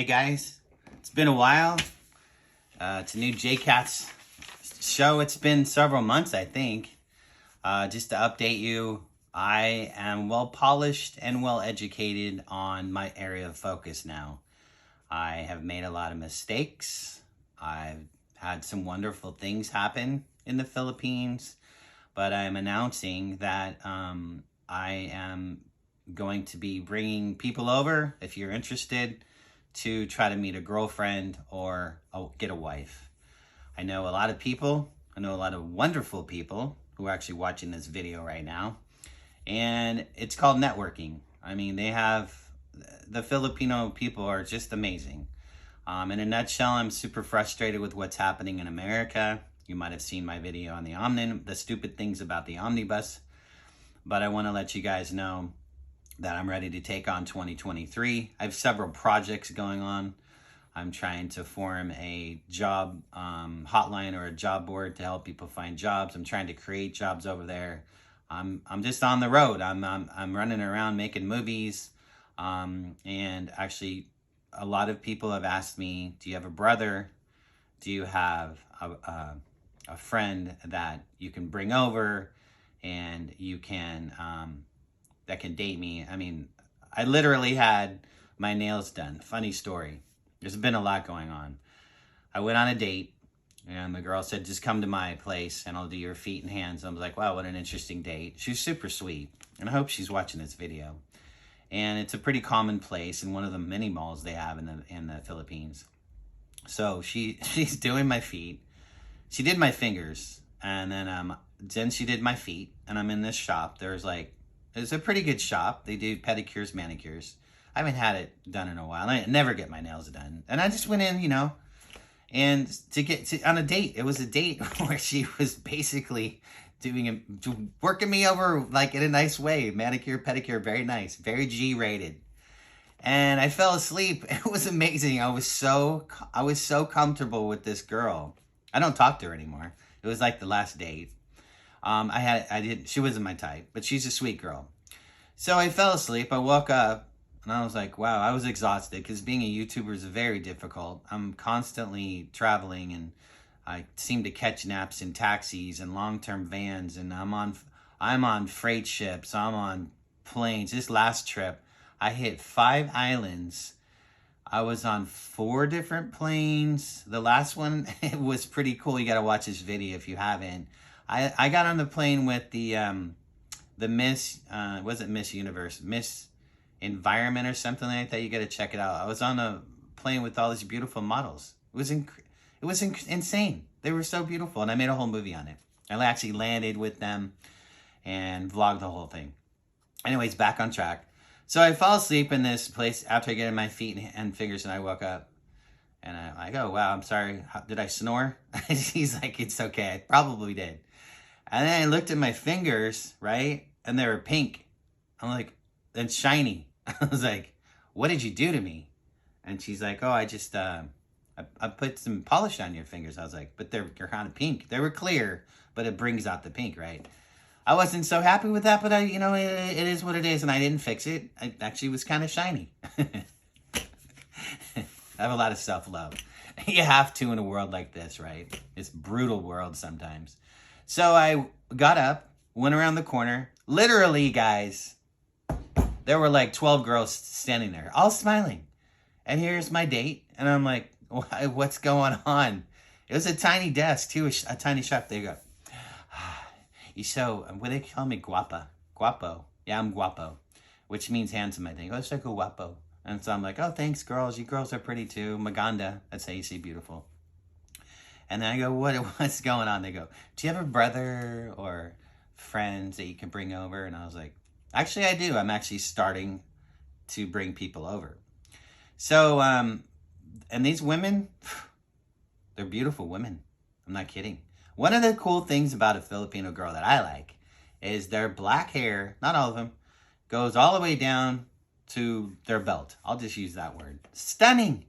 Hey guys, it's been a while. It's a new JCATS show. It's been several months, I think. Just to update you, I am well polished and well educated on my area of focus now. I have made a lot of mistakes. I've had some wonderful things happen in the Philippines, but I'm announcing that I am going to be bringing people over, if you're interested, to try to meet a girlfriend or get a wife. I know a lot of people, I know a lot of wonderful people who are actually watching this video right now, and it's called networking. I mean, the Filipino people are just amazing. In a nutshell, I'm super frustrated with what's happening in America. You might have seen my video on the stupid things about the omnibus, but I want to let you guys know that I'm ready to take on 2023. I have several projects going on. I'm trying to form a job hotline or a job board to help people find jobs. I'm trying to create jobs over there. I'm just on the road. I'm running around making movies. And actually, a lot of people have asked me, do you have a brother? Do you have a friend that you can bring over and you can that can date me? I mean, I literally had my nails done. Funny story. There's been a lot going on. I went on a date and the girl said, just come to my place and I'll do your feet and hands. I was like, wow, what an interesting date. She's super sweet. And I hope she's watching this video. And it's a pretty common place in one of the many malls they have in the Philippines. So she's doing my feet. She did my fingers, and then she did my feet. And I'm in this shop. It's a pretty good shop. They do pedicures, manicures. I haven't had it done in a while. I never get my nails done. And I just went in, and on a date. It was a date where she was basically working me over like in a nice way. Manicure, pedicure, very nice, very G-rated. And I fell asleep. It was amazing. I was so comfortable with this girl. I don't talk to her anymore. It was like the last date. She wasn't my type, but she's a sweet girl. So I fell asleep. I woke up and I was like, wow, I was exhausted because being a YouTuber is very difficult. I'm constantly traveling and I seem to catch naps in taxis and long-term vans, and I'm on freight ships, I'm on planes. This last trip, I hit 5 islands. I was on 4 different planes. The last one, it was pretty cool. You got to watch this video if you haven't. I got on the plane with the Miss, wasn't Miss Universe, Miss Environment or something like that. You got to check it out. I was on a plane with all these beautiful models. It was insane. They were so beautiful, and I made a whole movie on it. I actually landed with them and vlogged the whole thing. Anyways, back on track. So I fall asleep in this place after I get in my feet and fingers, and I woke up. And I go, wow, I'm sorry. Did I snore? He's like, it's okay. I probably did. And then I looked at my fingers, right? And they were pink. I'm like, and shiny. I was like, what did you do to me? And she's like, oh, I just, I put some polish on your fingers. I was like, but they're kind of pink. They were clear, but it brings out the pink, right? I wasn't so happy with that, but it is what it is, and I didn't fix it. It actually was kind of shiny. I have a lot of self-love. You have to in a world like this, right? It's a brutal world sometimes. So I got up, went around the corner. Literally, guys, there were like 12 girls standing there, all smiling. And here's my date. And I'm like, what's going on? It was a tiny desk, too, a tiny shop. There you go. So, what do they call me? Guapo. Yeah, I'm guapo, which means handsome, I think. Oh, it's like a guapo. And so I'm like, oh, thanks, girls. You girls are pretty, too. Maganda. That's how you say beautiful. And then I go, what's going on? They go, do you have a brother or friends that you can bring over? And I was like, actually, I do. I'm actually starting to bring people over. So, and these women, they're beautiful women. I'm not kidding. One of the cool things about a Filipino girl that I like is their black hair, not all of them, goes all the way down to their belt. I'll just use that word. Stunning.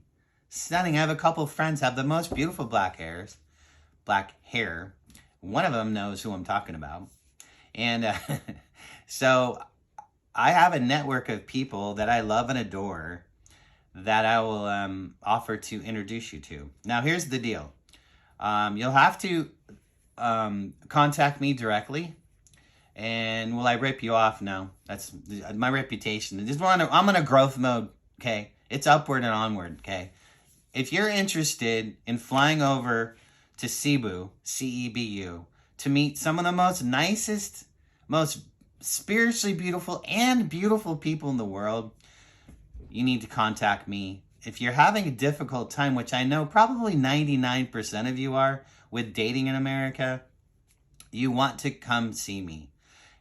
Stunning. I have a couple of friends have the most beautiful black hair. One of them knows who I'm talking about. And so I have a network of people that I love and adore that I will offer to introduce you to. Now, here's the deal. You'll have to contact me directly. And will I rip you off? No. That's my reputation. I'm in a growth mode, okay? It's upward and onward, okay? If you're interested in flying over to Cebu, C-E-B-U, to meet some of the most nicest, most spiritually beautiful and beautiful people in the world, you need to contact me. If you're having a difficult time, which I know probably 99% of you are with dating in America, you want to come see me.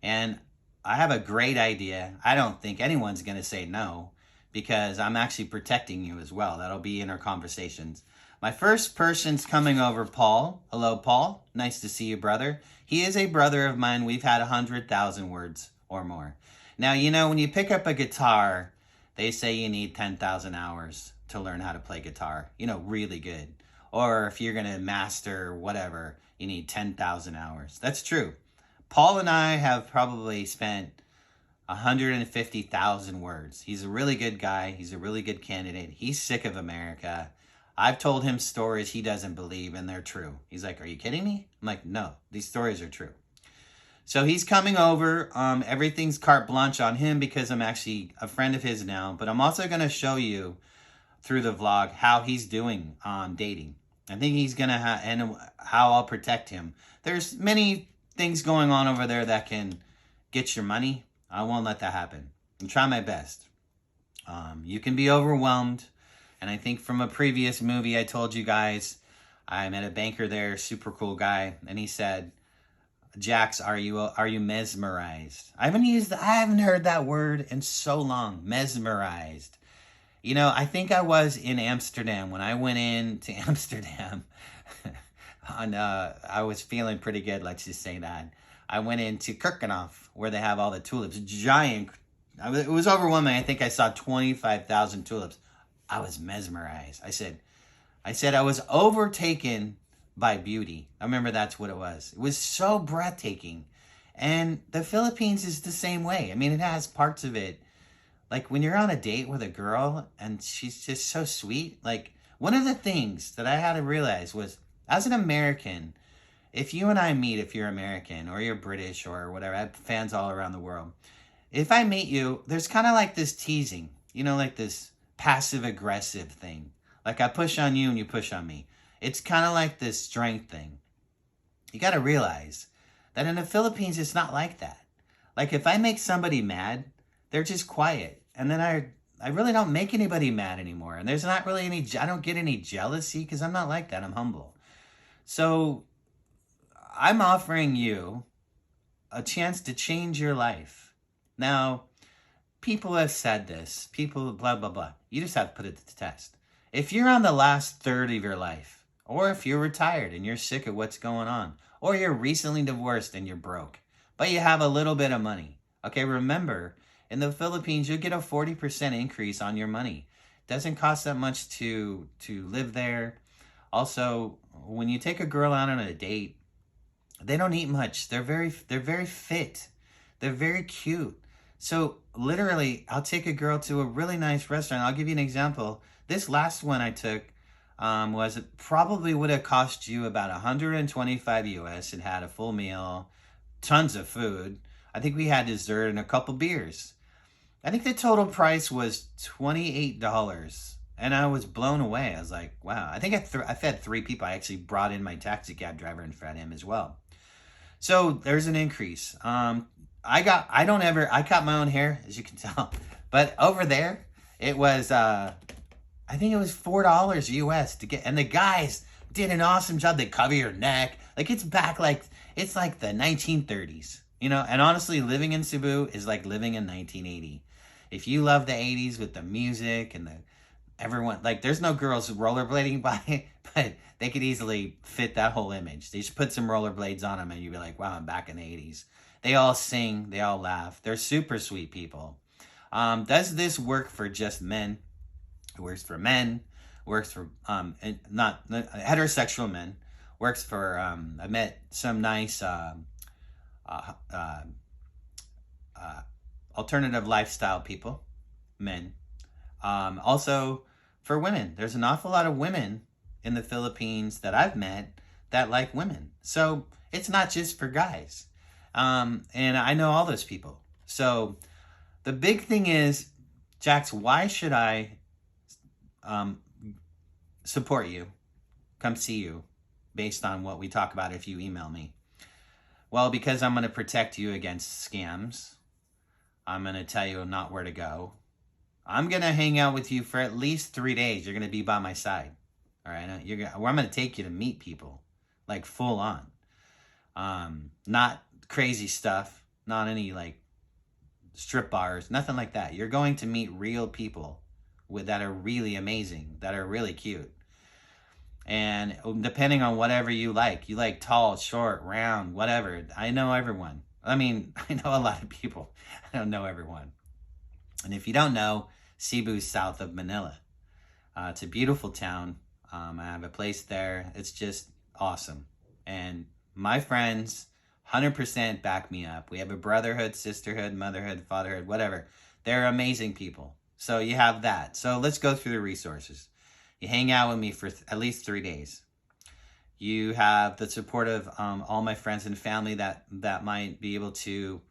And I have a great idea. I don't think anyone's going to say no, because I'm actually protecting you as well. That'll be in our conversations. My first person's coming over, Paul. Hello, Paul. Nice to see you, brother. He is a brother of mine. We've had 100,000 words or more. Now, you know, when you pick up a guitar, they say you need 10,000 hours to learn how to play guitar. You know, really good. Or if you're going to master whatever, you need 10,000 hours. That's true. Paul and I have probably spent 150,000 words. He's a really good guy. He's a really good candidate. He's sick of America. I've told him stories he doesn't believe, and they're true. He's like, are you kidding me? I'm like, no, these stories are true. So he's coming over. Everything's carte blanche on him because I'm actually a friend of his now. But I'm also going to show you through the vlog how he's doing on dating. I think he's going to and how I'll protect him. There's many things going on over there that can get your money. I won't let that happen. I'm trying my best. You can be overwhelmed. And I think from a previous movie I told you guys, I met a banker there, super cool guy. And he said, Jax, are you mesmerized? I haven't heard that word in so long. Mesmerized. You know, I think I was in Amsterdam when I went into Amsterdam. I was feeling pretty good, let's just say that. I went into Keukenhof, where they have all the tulips. Giant. It was overwhelming. I think I saw 25,000 tulips. I was mesmerized. I said I was overtaken by beauty. I remember that's what it was. It was so breathtaking. And the Philippines is the same way. I mean, it has parts of it. Like when you're on a date with a girl and she's just so sweet. Like one of the things that I had to realize was, as an American, if you and I meet, if you're American or you're British or whatever, I have fans all around the world. If I meet you, there's kind of like this teasing, you know, like this passive aggressive thing. Like I push on you and you push on me. It's kind of like this strength thing. You got to realize that in the Philippines, it's not like that. Like if I make somebody mad, they're just quiet. And then I really don't make anybody mad anymore. And there's not really I don't get any jealousy because I'm not like that. I'm humble. So I'm offering you a chance to change your life. Now, people have said this. People, blah, blah, blah. You just have to put it to the test. If you're on the last third of your life, or if you're retired and you're sick of what's going on, or you're recently divorced and you're broke, but you have a little bit of money. Okay, remember, in the Philippines, you'll get a 40% increase on your money. It doesn't cost that much to live there. Also, when you take a girl out on a date, they don't eat much. They're very fit. They're very cute. So literally, I'll take a girl to a really nice restaurant. I'll give you an example. This last one I took probably would have cost you about 125 US. It had a full meal, tons of food. I think we had dessert and a couple beers. I think the total price was $28. And I was blown away. I was like, wow. I think I fed 3 people. I actually brought in my taxi cab driver and fed him as well. So there's an increase. I cut my own hair, as you can tell. But over there, it was, I think it was $4 US to get, and the guys did an awesome job. They cover your neck. Like it's like the 1930s, you know? And honestly, living in Cebu is like living in 1980. If you love the 80s with the music and everyone, like there's no girls rollerblading by, but they could easily fit that whole image. They just put some rollerblades on them and you'd be like, wow, I'm back in the 80s. They all sing, they all laugh. They're super sweet people. Does this work for just men? It works for men, works for not heterosexual men, works for, I met some nice alternative lifestyle people, men. Also, for women, there's an awful lot of women in the Philippines that I've met that like women. So it's not just for guys. And I know all those people. So the big thing is, Jax, why should I um, support you, come see you, based on what we talk about if you email me? Well, because I'm going to protect you against scams. I'm going to tell you not where to go. I'm going to hang out with you for at least 3 days. You're going to be by my side. All right? I'm going to take you to meet people, like full on. Not crazy stuff, not any like strip bars, nothing like that. You're going to meet real people that are really amazing, that are really cute. And depending on whatever you like tall, short, round, whatever. I know everyone. I mean, I know a lot of people. I don't know everyone. And if you don't know, Cebu's south of Manila. It's a beautiful town. I have a place there. It's just awesome. And my friends 100% back me up. We have a brotherhood, sisterhood, motherhood, fatherhood, whatever. They're amazing people. So you have that. So let's go through the resources. You hang out with me for at least 3 days. You have the support of all my friends and family that might be able to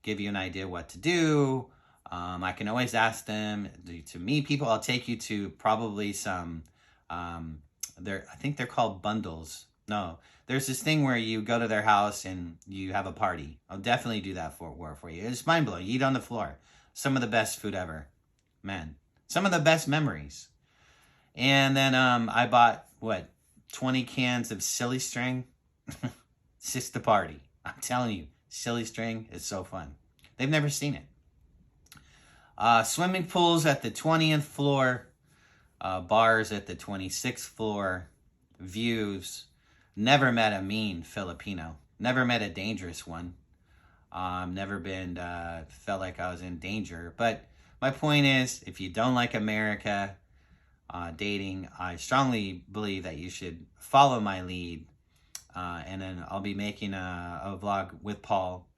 give you an idea what to do. I can always ask them to meet people. I'll take you to probably some, I think they're called bundles. No, there's this thing where you go to their house and you have a party. I'll definitely do that for you. It's mind-blowing. You eat on the floor. Some of the best food ever. Man, some of the best memories. And then I bought, 20 cans of silly string? It's just a party. I'm telling you, silly string is so fun. They've never seen it. Swimming pools at the 20th floor. Bars at the 26th floor. Views. Never met a mean Filipino. Never met a dangerous one. Never been, felt like I was in danger. But my point is, if you don't like America, dating, I strongly believe that you should follow my lead. And then I'll be making a vlog with Paul.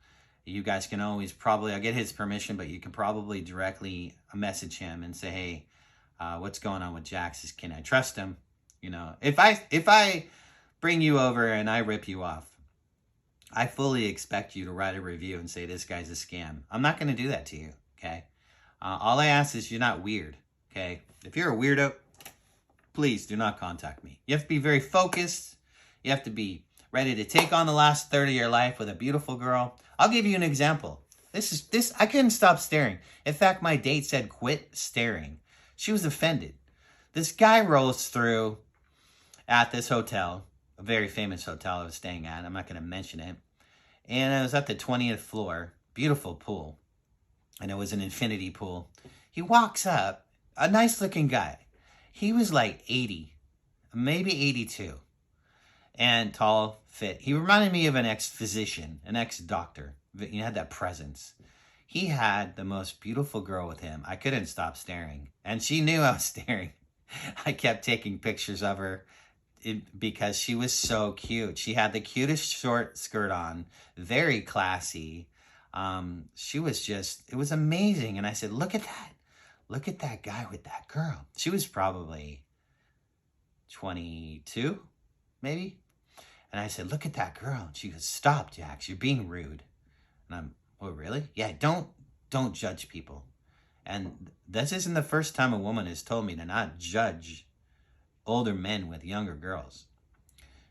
You guys can always I'll get his permission, but you can probably directly message him and say, hey, what's going on with Jax? Can I trust him? You know, if I bring you over and I rip you off, I fully expect you to write a review and say, this guy's a scam. I'm not going to do that to you, okay? All I ask is you're not weird, okay? If you're a weirdo, please do not contact me. You have to be very focused. You have to be ready to take on the last third of your life with a beautiful girl. I'll give you an example. I couldn't stop staring. In fact, my date said, quit staring. She was offended. This guy rolls through at this hotel, a very famous hotel I was staying at. I'm not going to mention it. And I was at the 20th floor, beautiful pool. And it was an infinity pool. He walks up, a nice looking guy. He was like 80, maybe 82. And tall, fit. He reminded me of an ex-physician, an ex-doctor. He had that presence. He had the most beautiful girl with him. I couldn't stop staring. And she knew I was staring. I kept taking pictures of her because she was so cute. She had the cutest short skirt on, very classy. It was amazing. And I said, look at that. Look at that guy with that girl. She was probably 22, maybe. And I said, look at that girl. And she goes, stop, Jax, you're being rude. And I'm, oh, really? Yeah, don't judge people. And this isn't the first time a woman has told me to not judge older men with younger girls.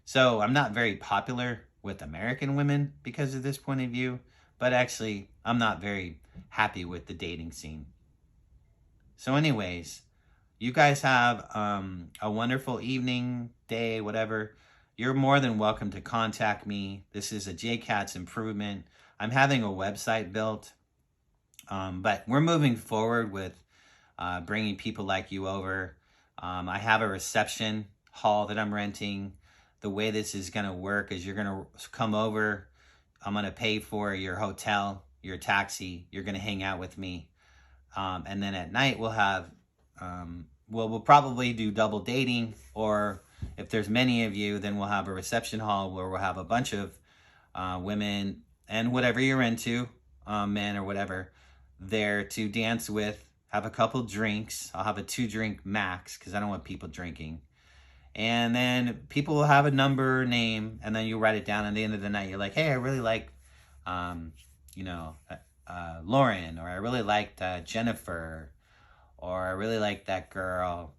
So I'm not very popular with American women because of this point of view, but actually I'm not very happy with the dating scene. So anyways, you guys have a wonderful evening, day, whatever. You're more than welcome to contact me. This is a JCATS improvement. I'm having a website built, but we're moving forward with bringing people like you over. I have a reception hall that I'm renting. The way this is going to work is you're going to come over. I'm going to pay for your hotel, your taxi. You're going to hang out with me. And then at night we'll have, we'll probably do double dating, or if there's many of you, then we'll have a reception hall where we'll have a bunch of women and whatever you're into, men or whatever, there to dance with have a couple drinks. I'll have a 2-drink max because I don't want people drinking. And then people will have a number, name, and then you write it down. At the end of the night, you're like, hey, I really like, Lauren, or I really liked Jennifer, or I really like that girl,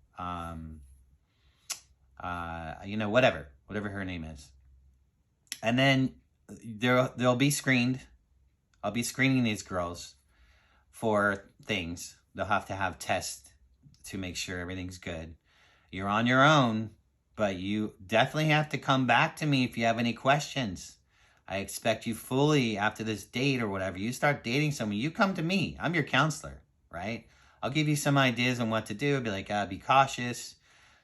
whatever her name is. And then they'll be screened. I'll be screening these girls for things. They'll have to have tests to make sure everything's good. You're on your own, but you definitely have to come back to me if you have any questions. I expect you fully after this date or whatever. You start dating someone, you come to me. I'm your counselor, right? I'll give you some ideas on what to do. I'll be like, be cautious.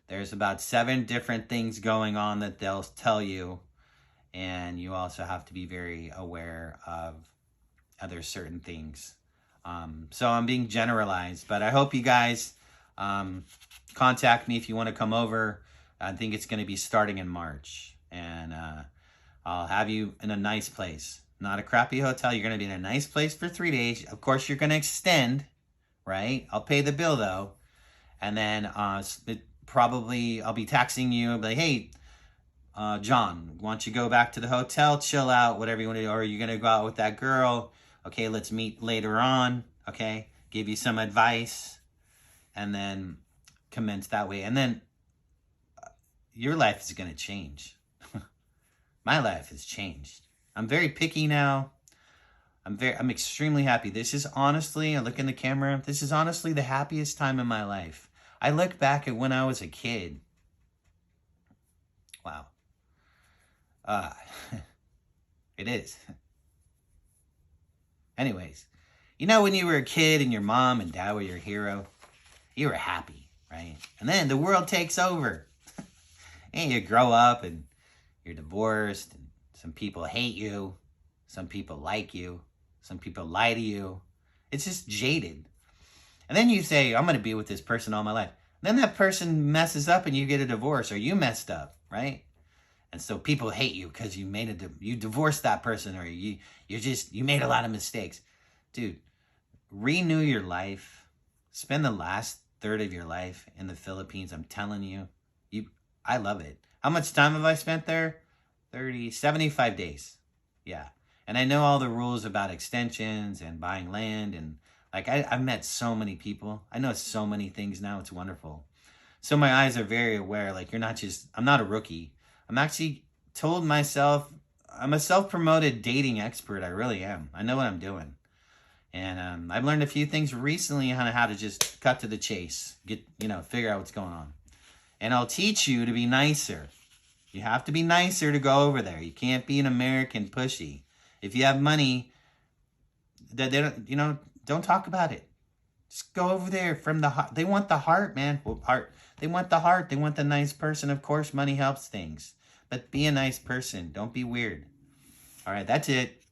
There's about 7 different things going on that they'll tell you. And you also have to be very aware of other certain things. So I'm being generalized, but I hope you guys contact me if you want to come over. I think it's going to be starting in March. And I'll have you in a nice place. Not a crappy hotel. You're going to be in a nice place for 3 days. Of course, you're going to extend, right? I'll pay the bill, though. And then I'll be texting you. I'll be like, hey, John, why don't you go back to the hotel, chill out, whatever you want to do. Or you're going to go out with that girl. Okay, let's meet later on. Okay, give you some advice. And then commence that way. And then your life is going to change. My life has changed. I'm very picky now. I'm extremely happy. This is honestly, I look in the camera, this is honestly the happiest time in my life. I look back at when I was a kid. Wow. It is. Anyways, when you were a kid and your mom and dad were your hero, you were happy, right? And then the world takes over. And you grow up and you're divorced, and some people hate you, some people like you, some people lie to you. It's just jaded. And then you say, I'm going to be with this person all my life. And then that person messes up and you get a divorce, or you messed up, right? And so people hate you because you divorced that person, or you made a lot of mistakes. Dude, renew your life. Spend the last third of your life in the Philippines. I'm telling you, I love it. How much time have I spent there? 75 days. Yeah. And I know all the rules about extensions and buying land. And I've met so many people. I know so many things now. It's wonderful. So my eyes are very aware. I'm not a rookie. I'm actually told myself, I'm a self-promoted dating expert. I really am. I know what I'm doing. And I've learned a few things recently on how to just cut to the chase. Figure out what's going on. And I'll teach you to be nicer. You have to be nicer to go over there. You can't be an American pushy. If you have money, don't talk about it. Just go over there from the heart. They want the heart, man. Heart. They want the heart. They want the nice person. Of course, money helps things. But be a nice person. Don't be weird. All right, that's it.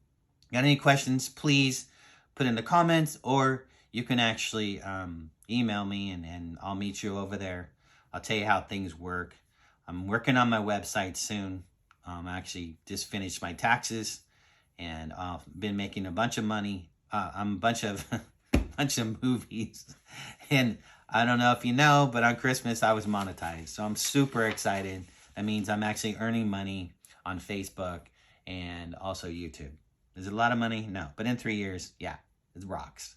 Got any questions, please put in the comments, or you can actually email me and I'll meet you over there. I'll tell you how things work. I'm working on my website soon. I actually just finished my taxes, and I've been making a bunch of money. I'm a bunch of movies, and I don't know if you know, but on Christmas I was monetized, so I'm super excited. That means I'm actually earning money on Facebook and also YouTube. Is it a lot of money? No, but in 3 years, yeah, it rocks.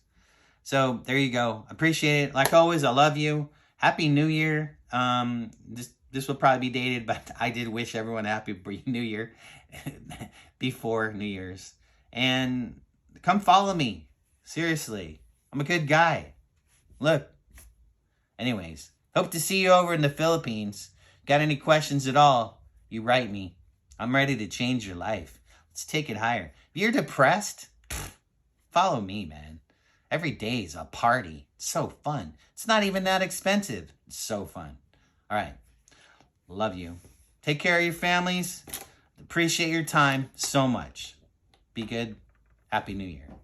So there you go. Appreciate it. Like always, I love you. Happy New Year. This will probably be dated, but I did wish everyone a happy New Year before New Year's. And come follow me. Seriously. I'm a good guy. Look. Anyways, hope to see you over in the Philippines. Got any questions at all, you write me. I'm ready to change your life. Let's take it higher. If you're depressed, follow me, man. Every day is a party. It's so fun. It's not even that expensive. It's so fun. All right. Love you. Take care of your families. Appreciate your time so much. Be good. Happy New Year.